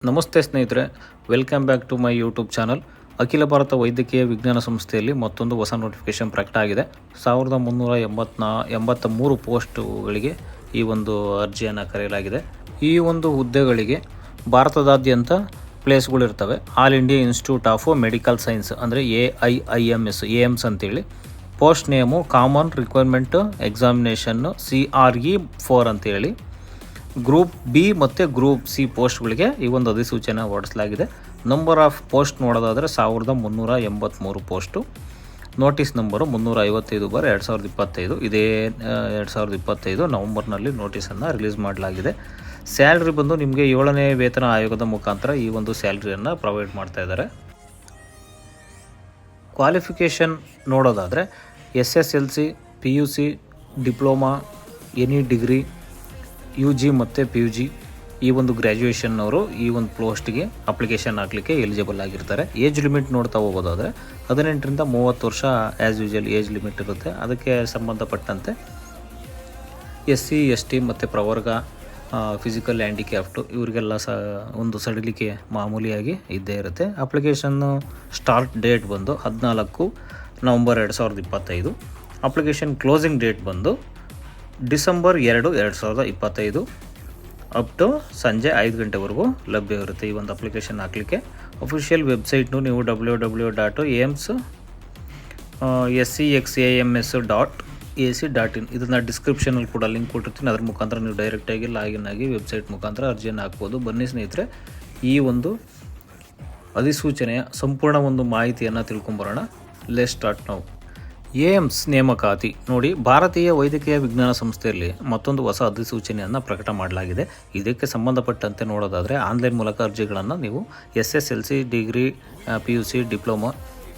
ನಮಸ್ತೆ ಸ್ನೇಹಿತರೆ, welcome back to my YouTube channel. ಅಖಿಲ ಭಾರತ ವೈದ್ಯಕೀಯ ವಿಜ್ಞಾನ ಸಂಸ್ಥೆಯಲ್ಲಿ ಮತ್ತೊಂದು ಹೊಸ ನೋಟಿಫಿಕೇಷನ್ ಪ್ರಕಟ ಆಗಿದೆ. 1383 ಪೋಸ್ಟುಗಳಿಗೆ ಈ ಒಂದು ಅರ್ಜಿಯನ್ನು ಕರೆಯಲಾಗಿದೆ. ಈ ಒಂದು ಹುದ್ದೆಗಳಿಗೆ ಭಾರತದಾದ್ಯಂತ ಪ್ಲೇಸ್ಗಳಿರ್ತವೆ. All India institute of medical science ಅಂದರೆ AIIMS ಏಮ್ಸ್ ಅಂತೇಳಿ. ಪೋಸ್ಟ್ ನೇಮು ಕಾಮನ್ ರಿಕ್ವೈರ್ಮೆಂಟ್ ಎಕ್ಸಾಮಿನೇಷನ್ನು CRE 4 ಅಂತೇಳಿ. ಗ್ರೂಪ್ ಬಿ ಮತ್ತು ಗ್ರೂಪ್ ಸಿ ಪೋಸ್ಟ್ಗಳಿಗೆ ಈ ಒಂದು ಅಧಿಸೂಚನೆ ಹೊರಡಿಸಲಾಗಿದೆ. ನಂಬರ್ ಆಫ್ ಪೋಸ್ಟ್ ನೋಡೋದಾದರೆ 1383 ಪೋಸ್ಟು. Notice number 355/2025. ಇದೇ 2025 ನವಂಬರ್ನಲ್ಲಿ ನೋಟಿಸನ್ನು ರಿಲೀಸ್ ಮಾಡಲಾಗಿದೆ. ಸ್ಯಾಲ್ರಿ ಬಂದು ನಿಮಗೆ 7ನೇ ವೇತನ ಆಯೋಗದ ಮುಖಾಂತರ ಈ ಒಂದು ಸ್ಯಾಲ್ರಿಯನ್ನು ಪ್ರೊವೈಡ್ ಮಾಡ್ತಾ ಇದ್ದಾರೆ. ಕ್ವಾಲಿಫಿಕೇಷನ್ ನೋಡೋದಾದರೆ SSLC, PUC, diploma, any degree, UG ಮತ್ತು PUG ಈ ಒಂದು ಗ್ರ್ಯಾಜುಯೇಷನ್ನವರು ಈ ಒಂದು ಪೋಸ್ಟ್ಗೆ ಅಪ್ಲಿಕೇಶನ್ ಹಾಕಲಿಕ್ಕೆ ಎಲಿಜಿಬಲ್ ಆಗಿರ್ತಾರೆ. ಏಜ್ ಲಿಮಿಟ್ ನೋಡ್ತಾ ಹೋಗೋದಾದರೆ 18ರಿಂದ 30 ವರ್ಷ ಆ್ಯಸ್ ಯೂಶುವಲ್ ಏಜ್ ಲಿಮಿಟ್ ಇರುತ್ತೆ. ಅದಕ್ಕೆ ಸಂಬಂಧಪಟ್ಟಂತೆ SC, ST ಮತ್ತು ಪ್ರವರ್ಗ, ಫಿಸಿಕಲ್ ಹ್ಯಾಂಡಿಕ್ಯಾಪ್ಟು ಇವರಿಗೆಲ್ಲ ಒಂದು ಸಡಿಲಿಕೆ ಮಾಮೂಲಿಯಾಗಿ ಇದ್ದೇ ಇರುತ್ತೆ. ಅಪ್ಲಿಕೇಶನ್ನು ಸ್ಟಾರ್ಟ್ ಡೇಟ್ ಬಂದು 14 ನವಂಬರ್ 2025. ಅಪ್ಲಿಕೇಶನ್ ಕ್ಲೋಸಿಂಗ್ ಡೇಟ್ ಬಂದು ಡಿಸೆಂಬರ್ 2, 2025 ಅಪ್ ಟು ಸಂಜೆ 5 ಗಂಟೆವರೆಗೂ ಲಭ್ಯವಿರುತ್ತೆ ಈ ಒಂದು ಅಪ್ಲಿಕೇಶನ್ ಹಾಕಲಿಕ್ಕೆ. ಅಫಿಷಿಯಲ್ ವೆಬ್ಸೈಟ್ನು ನೀವು www.scxams.ac.in ಇದನ್ನು ಡಿಸ್ಕ್ರಿಪ್ಷನಲ್ಲಿ ಕೂಡ ಲಿಂಕ್ ಕೊಟ್ಟಿರ್ತೀನಿ. ಅದ್ರ ಮುಖಾಂತರ ನೀವು ಡೈರೆಕ್ಟಾಗಿ ಲಾಗಿನ್ ಆಗಿ ವೆಬ್ಸೈಟ್ ಮುಖಾಂತರ ಅರ್ಜಿಯನ್ನು ಹಾಕ್ಬೋದು. ಬನ್ನಿ ಸ್ನೇಹಿತರೆ, ಈ ಒಂದು ಅಧಿಸೂಚನೆಯ ಸಂಪೂರ್ಣ ಒಂದು ಮಾಹಿತಿಯನ್ನು ತಿಳ್ಕೊಂಬರೋಣ. Let's start now. ಏಮ್ಸ್ ನೇಮಕಾತಿ ನೋಡಿ, ಭಾರತೀಯ ವೈದ್ಯಕೀಯ ವಿಜ್ಞಾನ ಸಂಸ್ಥೆಯಲ್ಲಿ ಮತ್ತೊಂದು ಹೊಸ ಅಧಿಸೂಚನೆಯನ್ನು ಪ್ರಕಟ ಮಾಡಲಾಗಿದೆ. ಇದಕ್ಕೆ ಸಂಬಂಧಪಟ್ಟಂತೆ ನೋಡೋದಾದರೆ ಆನ್ಲೈನ್ ಮೂಲಕ ಅರ್ಜಿಗಳನ್ನು ನೀವು SSLC, ಡಿಗ್ರಿ, PUC, ಡಿಪ್ಲೊಮಾ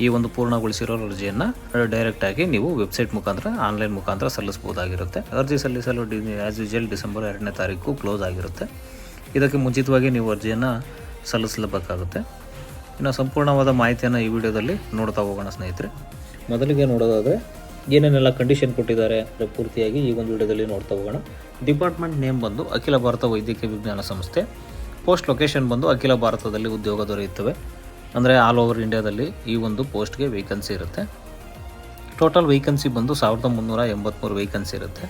ಈ ಒಂದು ಪೂರ್ಣಗೊಳಿಸಿರೋ ಅರ್ಜಿಯನ್ನು ಡೈರೆಕ್ಟಾಗಿ ನೀವು ವೆಬ್ಸೈಟ್ ಮುಖಾಂತರ ಆನ್ಲೈನ್ ಮುಖಾಂತರ ಸಲ್ಲಿಸಬಹುದಾಗಿರುತ್ತೆ. ಅರ್ಜಿ ಸಲ್ಲಿಸಲು ಆ್ಯಸ್ ಯೂಶುವಲ್ ಡಿಸೆಂಬರ್ 2ನೇ ತಾರೀಕು ಕ್ಲೋಸ್ ಆಗಿರುತ್ತೆ. ಇದಕ್ಕೆ ಮುಂಚಿತವಾಗಿ ನೀವು ಅರ್ಜಿಯನ್ನು ಸಲ್ಲಿಸಲೇಬೇಕಾಗುತ್ತೆ. ಇನ್ನು ಸಂಪೂರ್ಣವಾದ ಮಾಹಿತಿಯನ್ನು ಈ ವಿಡಿಯೋದಲ್ಲಿ ನೋಡ್ತಾ ಹೋಗೋಣ ಸ್ನೇಹಿತರೆ. ಮೊದಲಿಗೆ ನೋಡೋದಾದರೆ ಏನೇನೆಲ್ಲ ಕಂಡೀಷನ್ ಕೊಟ್ಟಿದ್ದಾರೆ ಅಂದರೆ ಪೂರ್ತಿಯಾಗಿ ಈ ಒಂದು ವಿಡಿಯೋದಲ್ಲಿ ನೋಡ್ತಾ ಹೋಗೋಣ. ಡಿಪಾರ್ಟ್ಮೆಂಟ್ ನೇಮ್ ಬಂದು ಅಖಿಲ ಭಾರತ ವೈದ್ಯಕೀಯ ವಿಜ್ಞಾನ ಸಂಸ್ಥೆ. ಪೋಸ್ಟ್ ಲೊಕೇಶನ್ ಬಂದು ಅಖಿಲ ಭಾರತದಲ್ಲಿ ಉದ್ಯೋಗ ದೊರೆಯುತ್ತವೆ. ಅಂದರೆ ಆಲ್ ಓವರ್ ಇಂಡಿಯಾದಲ್ಲಿ ಈ ಒಂದು ಪೋಸ್ಟ್ಗೆ ವೇಕೆನ್ಸಿ ಇರುತ್ತೆ. ಟೋಟಲ್ ವೇಕೆನ್ಸಿ ಬಂದು 1383 ವೇಕೆನ್ಸಿ ಇರುತ್ತೆ.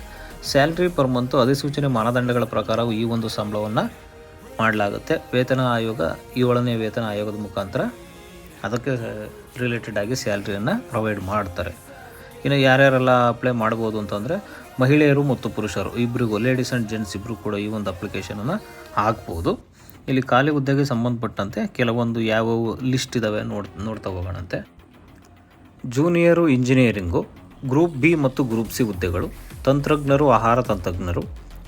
ಸ್ಯಾಲ್ರಿ ಪರ್ ಮಂತು ಅಧಿಸೂಚನೆ ಮಾನದಂಡಗಳ ಪ್ರಕಾರ ಈ ಒಂದು ಸಂಬಳವನ್ನು ಮಾಡಲಾಗುತ್ತೆ. ವೇತನ ಆಯೋಗ 7ನೇ ವೇತನ ಆಯೋಗದ ಮುಖಾಂತರ ಅದಕ್ಕೆ ರಿಲೇಟೆಡ್ ಆಗಿ ಸ್ಯಾಲ್ರಿಯನ್ನು ಪ್ರೊವೈಡ್ ಮಾಡ್ತಾರೆ. ಇನ್ನು ಯಾರ್ಯಾರೆಲ್ಲ ಅಪ್ಲೈ ಮಾಡ್ಬೋದು ಅಂತಂದರೆ ಮಹಿಳೆಯರು ಮತ್ತು ಪುರುಷರು ಇಬ್ಬರಿಗೂ, ಲೇಡೀಸ್ ಆ್ಯಂಡ್ ಜೆಂಟ್ಸ್ ಇಬ್ಬರು ಕೂಡ ಈ ಒಂದು ಅಪ್ಲಿಕೇಶನನ್ನು ಹಾಕ್ಬೋದು. ಇಲ್ಲಿ ಖಾಲಿ ಹುದ್ದೆಗೆ ಸಂಬಂಧಪಟ್ಟಂತೆ ಕೆಲವೊಂದು ಯಾವುವು ಲಿಸ್ಟ್ ಇದ್ದಾವೆ ನೋಡ್ತಾ ಹೋಗೋಣಂತೆ. ಜೂನಿಯರು ಇಂಜಿನಿಯರಿಂಗು, ಗ್ರೂಪ್ ಬಿ ಮತ್ತು ಗ್ರೂಪ್ ಸಿ ಹುದ್ದೆಗಳು, ತಂತ್ರಜ್ಞರು, ಆಹಾರ ತಂತ್ರಜ್ಞರು,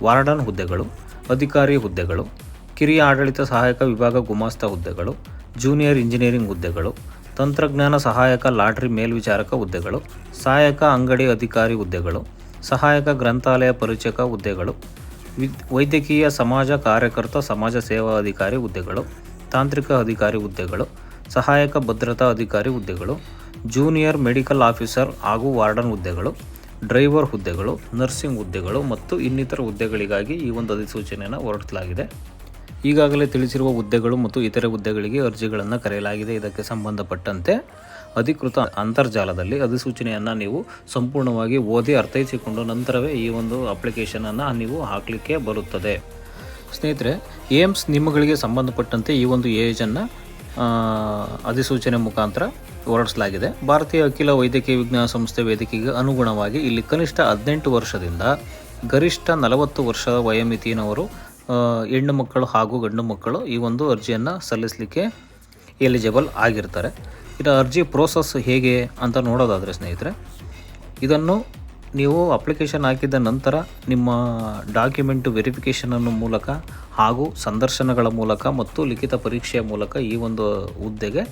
ವಾರ್ಡನ್ ಹುದ್ದೆಗಳು, ಅಧಿಕಾರಿ ಹುದ್ದೆಗಳು, ಕಿರಿಯ ಆಡಳಿತ ಸಹಾಯಕ ವಿಭಾಗ ಗುಮಾಸ್ತ ಹುದ್ದೆಗಳು, ಜೂನಿಯರ್ ಇಂಜಿನಿಯರಿಂಗ್ ಹುದ್ದೆಗಳು, ತಂತ್ರಜ್ಞಾನ ಸಹಾಯಕ ಲಾಟ್ರಿ ಮೇಲ್ವಿಚಾರಕ ಹುದ್ದೆಗಳು, ಸಹಾಯಕ ಅಂಗಡಿ ಅಧಿಕಾರಿ ಹುದ್ದೆಗಳು, ಸಹಾಯಕ ಗ್ರಂಥಾಲಯ ಪರಿಚಯಕ ಹುದ್ದೆಗಳು, ವೈದ್ಯಕೀಯ ಸಮಾಜ ಕಾರ್ಯಕರ್ತ ಸಮಾಜ ಸೇವಾ ಅಧಿಕಾರಿ ಹುದ್ದೆಗಳು, ತಾಂತ್ರಿಕ ಅಧಿಕಾರಿ ಹುದ್ದೆಗಳು, ಸಹಾಯಕ ಭದ್ರತಾ ಅಧಿಕಾರಿ ಹುದ್ದೆಗಳು, ಜೂನಿಯರ್ ಮೆಡಿಕಲ್ ಆಫೀಸರ್ ಹಾಗೂ ವಾರ್ಡನ್ ಹುದ್ದೆಗಳು, ಡ್ರೈವರ್ ಹುದ್ದೆಗಳು, ನರ್ಸಿಂಗ್ ಹುದ್ದೆಗಳು ಮತ್ತು ಇನ್ನಿತರ ಹುದ್ದೆಗಳಿಗಾಗಿ ಈ ಒಂದು ಅಧಿಸೂಚನೆಯನ್ನು ಹೊರಡಿಸಲಾಗಿದೆ. ಈಗಾಗಲೇ ತಿಳಿಸಿರುವ ಹುದ್ದೆಗಳು ಮತ್ತು ಇತರೆ ಹುದ್ದೆಗಳಿಗೆ ಅರ್ಜಿಗಳನ್ನು ಕರೆಯಲಾಗಿದೆ. ಇದಕ್ಕೆ ಸಂಬಂಧಪಟ್ಟಂತೆ ಅಧಿಕೃತ ಅಂತರ್ಜಾಲದಲ್ಲಿ ಅಧಿಸೂಚನೆಯನ್ನು ನೀವು ಸಂಪೂರ್ಣವಾಗಿ ಓದಿ ಅರ್ಥೈಸಿಕೊಂಡು ನಂತರವೇ ಈ ಒಂದು ಅಪ್ಲಿಕೇಶನನ್ನು ನೀವು ಹಾಕಲಿಕ್ಕೆ ಬರುತ್ತದೆ. ಸ್ನೇಹಿತರೆ, ಏಮ್ಸ್ ನಿಯಮಗಳಿಗೆ ಸಂಬಂಧಪಟ್ಟಂತೆ ಈ ಒಂದು ಏಜನ್ನು ಅಧಿಸೂಚನೆ ಮುಖಾಂತರ ಹೊರಡಿಸಲಾಗಿದೆ. ಭಾರತೀಯ ಅಖಿಲ ವೈದ್ಯಕೀಯ ವಿಜ್ಞಾನ ಸಂಸ್ಥೆ ವೇದಿಕೆಗೆ ಅನುಗುಣವಾಗಿ ಇಲ್ಲಿ ಕನಿಷ್ಠ 18 ವರ್ಷದಿಂದ ಗರಿಷ್ಠ 40 ವರ್ಷದ ವಯೋಮಿತಿಯವರು ಹೆಣ್ಣು ಮಕ್ಕಳು ಹಾಗೂ ಗಂಡು ಮಕ್ಕಳು ಈ ಒಂದು ಅರ್ಜಿಯನ್ನು ಸಲ್ಲಿಸಲಿಕ್ಕೆ ಎಲಿಜಿಬಲ್ ಆಗಿರ್ತಾರೆ. ಇನ್ನು ಅರ್ಜಿ ಪ್ರೋಸೆಸ್ ಹೇಗೆ ಅಂತ ನೋಡೋದಾದರೆ ಸ್ನೇಹಿತರೆ, ಇದನ್ನು ನೀವು ಅಪ್ಲಿಕೇಶನ್ ಹಾಕಿದ ನಂತರ ನಿಮ್ಮ ಡಾಕ್ಯುಮೆಂಟ್ ವೆರಿಫಿಕೇಷನನ್ನು ಮೂಲಕ ಹಾಗೂ ಸಂದರ್ಶನಗಳ ಮೂಲಕ ಮತ್ತು ಲಿಖಿತ ಪರೀಕ್ಷೆಯ ಮೂಲಕ ಈ ಒಂದು ಹುದ್ದೆಗೆ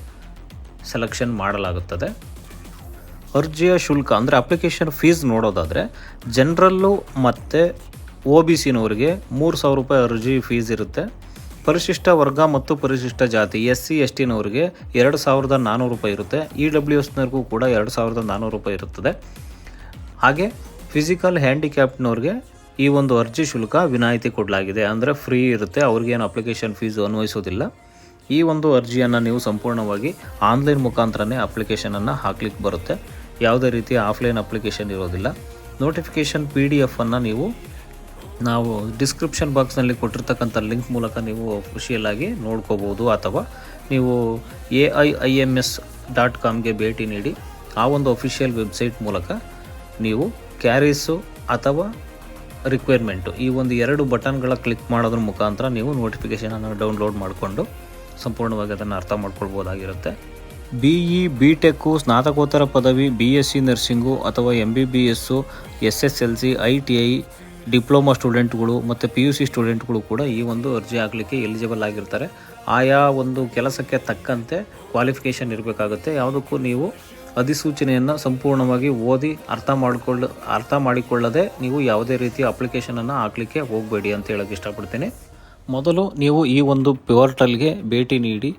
ಸೆಲೆಕ್ಷನ್ ಮಾಡಲಾಗುತ್ತದೆ. ಅರ್ಜಿಯ ಶುಲ್ಕ ಅಂದರೆ ಅಪ್ಲಿಕೇಶನ್ ಫೀಸ್ ನೋಡೋದಾದರೆ ಜನರಲ್ಲು ಮತ್ತು OBCನವರಿಗೆ 3,000 ರೂಪಾಯಿ ಅರ್ಜಿ ಫೀಸ್ ಇರುತ್ತೆ. ಪರಿಶಿಷ್ಟ ವರ್ಗ ಮತ್ತು ಪರಿಶಿಷ್ಟ ಜಾತಿ SC STನವರಿಗೆ 2,400 ರೂಪಾಯಿ ಇರುತ್ತೆ. EWSನವ್ರಿಗೂ ಕೂಡ 2,400 ರೂಪಾಯಿ ಇರುತ್ತದೆ. ಹಾಗೆ ಫಿಸಿಕಲ್ ಹ್ಯಾಂಡಿಕ್ಯಾಪ್ಟ್ನವ್ರಿಗೆ ಈ ಒಂದು ಅರ್ಜಿ ಶುಲ್ಕ ವಿನಾಯಿತಿ ಕೊಡಲಾಗಿದೆ, ಅಂದರೆ ಫ್ರೀ ಇರುತ್ತೆ, ಅವ್ರಿಗೇನು ಅಪ್ಲಿಕೇಶನ್ ಫೀಸು ಅನ್ವಯಿಸೋದಿಲ್ಲ. ಈ ಒಂದು ಅರ್ಜಿಯನ್ನು ನೀವು ಸಂಪೂರ್ಣವಾಗಿ ಆನ್ಲೈನ್ ಮುಖಾಂತರನೇ ಅಪ್ಲಿಕೇಶನನ್ನು ಹಾಕ್ಲಿಕ್ಕೆ ಬರುತ್ತೆ. ಯಾವುದೇ ರೀತಿಯ ಆಫ್ಲೈನ್ ಅಪ್ಲಿಕೇಶನ್ ಇರೋದಿಲ್ಲ. ನೋಟಿಫಿಕೇಷನ್ PDF ನಾವು ಡಿಸ್ಕ್ರಿಪ್ಷನ್ ಬಾಕ್ಸ್ನಲ್ಲಿ ಕೊಟ್ಟಿರ್ತಕ್ಕಂಥ ಲಿಂಕ್ ಮೂಲಕ ನೀವು ಅಫಿಷಿಯಲಾಗಿ ನೋಡ್ಕೋಬೋದು, ಅಥವಾ ನೀವು AIIMS.comಗೆ ಭೇಟಿ ನೀಡಿ ಆ ಒಂದು ಅಫಿಷಿಯಲ್ ವೆಬ್ಸೈಟ್ ಮೂಲಕ ನೀವು ಕ್ಯಾರೀಸು ಅಥವಾ ರಿಕ್ವೈರ್ಮೆಂಟು ಈ ಒಂದು 2 ಬಟನ್ಗಳ ಕ್ಲಿಕ್ ಮಾಡೋದ್ರ ಮುಖಾಂತರ ನೀವು ನೋಟಿಫಿಕೇಷನನ್ನು ಡೌನ್ಲೋಡ್ ಮಾಡಿಕೊಂಡು ಸಂಪೂರ್ಣವಾಗಿ ಅದನ್ನು ಅರ್ಥ ಮಾಡ್ಕೊಳ್ಬೋದಾಗಿರುತ್ತೆ. BE, BTech, ಸ್ನಾತಕೋತ್ತರ ಪದವಿ, BSc ನರ್ಸಿಂಗು ಅಥವಾ MBBS, SSLC, ITI, ಡಿಪ್ಲೊಮಾ ಸ್ಟೂಡೆಂಟ್ಗಳು ಮತ್ತು PUC ಸ್ಟೂಡೆಂಟ್ಗಳು ಕೂಡ ಈ ಒಂದು ಅರ್ಜಿ ಹಾಕಲಿಕ್ಕೆ ಎಲಿಜಿಬಲ್ ಆಗಿರ್ತಾರೆ. ಆಯಾ ಒಂದು ಕೆಲಸಕ್ಕೆ ತಕ್ಕಂತೆ ಕ್ವಾಲಿಫಿಕೇಷನ್ ಇರಬೇಕಾಗುತ್ತೆ. ಯಾವುದಕ್ಕೂ ನೀವು ಅಧಿಸೂಚನೆಯನ್ನು ಸಂಪೂರ್ಣವಾಗಿ ಓದಿ ಅರ್ಥ ಮಾಡಿಕೊಳ್ಳದೆ ನೀವು ಯಾವುದೇ ರೀತಿಯ ಅಪ್ಲಿಕೇಶನನ್ನು ಹಾಕಲಿಕ್ಕೆ ಹೋಗಬೇಡಿ ಅಂತ ಹೇಳೋಕ್ಕೆ ಇಷ್ಟಪಡ್ತೀನಿ. ಮೊದಲು ನೀವು ಈ ಒಂದು ಪೋರ್ಟಲ್ಗೆ ಭೇಟಿ ನೀಡಿ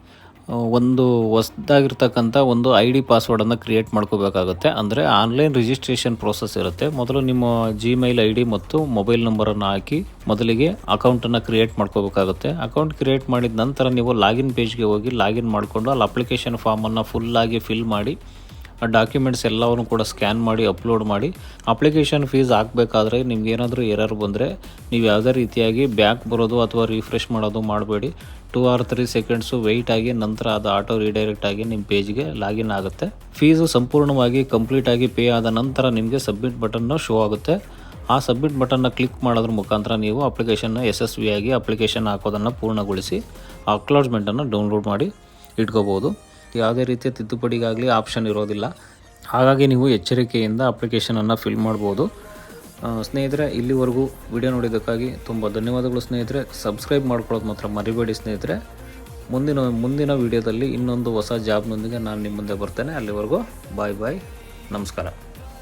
ಒಂದು ಹೊಸದಾಗಿರ್ತಕ್ಕಂಥ ಒಂದು ID ಪಾಸ್ವರ್ಡನ್ನು ಕ್ರಿಯೇಟ್ ಮಾಡ್ಕೋಬೇಕಾಗುತ್ತೆ. ಅಂದರೆ ಆನ್ಲೈನ್ ರಿಜಿಸ್ಟ್ರೇಷನ್ ಪ್ರೋಸೆಸ್ ಇರುತ್ತೆ. ಮೊದಲು ನಿಮ್ಮ Gmail ID ಮತ್ತು ಮೊಬೈಲ್ ನಂಬರನ್ನು ಹಾಕಿ ಮೊದಲಿಗೆ ಅಕೌಂಟನ್ನು ಕ್ರಿಯೇಟ್ ಮಾಡ್ಕೋಬೇಕಾಗುತ್ತೆ. ಅಕೌಂಟ್ ಕ್ರಿಯೇಟ್ ಮಾಡಿದ ನಂತರ ನೀವು ಲಾಗಿನ್ ಪೇಜ್ಗೆ ಹೋಗಿ ಲಾಗಿನ್ ಮಾಡಿಕೊಂಡು ಅಲ್ಲಿ ಅಪ್ಲಿಕೇಶನ್ ಫಾರ್ಮನ್ನು ಫುಲ್ಲಾಗಿ ಫಿಲ್ ಮಾಡಿ ಆ ಡಾಕ್ಯುಮೆಂಟ್ಸ್ ಎಲ್ಲವನ್ನು ಕೂಡ ಸ್ಕ್ಯಾನ್ ಮಾಡಿ ಅಪ್ಲೋಡ್ ಮಾಡಿ ಅಪ್ಲಿಕೇಶನ್ ಫೀಸ್ ಹಾಕಬೇಕಾದ್ರೆ ನಿಮ್ಗೆ ಏನಾದರೂ ಎರರ್ ಬಂದರೆ ನೀವು ಯಾವುದೇ ರೀತಿಯಾಗಿ ಬ್ಯಾಕ್ ಬರೋದು ಅಥವಾ ರಿಫ್ರೆಶ್ ಮಾಡೋದು ಮಾಡಬೇಡಿ. 2 or 3 ಸೆಕೆಂಡ್ಸು ವೆಯ್ಟ್ ಆಗಿ ನಂತರ ಅದು ಆಟೋ ರಿಡೈರೆಕ್ಟ್ ಆಗಿ ನಿಮ್ಮ ಪೇಜ್ಗೆ ಲಾಗಿನ್ ಆಗುತ್ತೆ. ಫೀಸು ಸಂಪೂರ್ಣವಾಗಿ ಕಂಪ್ಲೀಟಾಗಿ ಪೇ ಆದ ನಂತರ ನಿಮಗೆ ಸಬ್ಮಿಟ್ ಬಟನ್ನು ಶೋ ಆಗುತ್ತೆ. ಆ ಸಬ್ಮಿಟ್ ಬಟನ್ನ ಕ್ಲಿಕ್ ಮಾಡೋದ್ರ ಮುಖಾಂತರ ನೀವು ಅಪ್ಲಿಕೇಶನ್ನ ಯಶಸ್ವಿಯಾಗಿ ಅಪ್ಲಿಕೇಶನ್ ಹಾಕೋದನ್ನು ಪೂರ್ಣಗೊಳಿಸಿ ಅಕ್ನಾಲಜ್ಮೆಂಟನ್ನು ಡೌನ್ಲೋಡ್ ಮಾಡಿ ಇಟ್ಕೋಬೋದು. ಯಾವುದೇ ರೀತಿಯ ತಿದ್ದುಪಡಿಗಾಗಲಿ ಆಪ್ಷನ್ ಇರೋದಿಲ್ಲ. ಹಾಗಾಗಿ ನೀವು ಎಚ್ಚರಿಕೆಯಿಂದ ಅಪ್ಲಿಕೇಶನನ್ನು ಫಿಲ್ ಮಾಡ್ಬೋದು. ಸ್ನೇಹಿತರೆ, ಇಲ್ಲಿವರೆಗೂ ವಿಡಿಯೋ ನೋಡಿದ್ದಕ್ಕಾಗಿ ತುಂಬ ಧನ್ಯವಾದಗಳು ಸ್ನೇಹಿತರೆ. ಸಬ್ಸ್ಕ್ರೈಬ್ ಮಾಡ್ಕೊಳ್ಳೋದು ಮಾತ್ರ ಮರಿಬೇಡಿ ಸ್ನೇಹಿತರೆ. ಮುಂದಿನ ವಿಡಿಯೋದಲ್ಲಿ ಇನ್ನೊಂದು ಹೊಸ ಜಾಬ್ನೊಂದಿಗೆ ನಾನು ನಿಮ್ಮ ಮುಂದೆ ಬರ್ತೇನೆ. ಅಲ್ಲಿವರೆಗೂ ಬಾಯ್, ನಮಸ್ಕಾರ.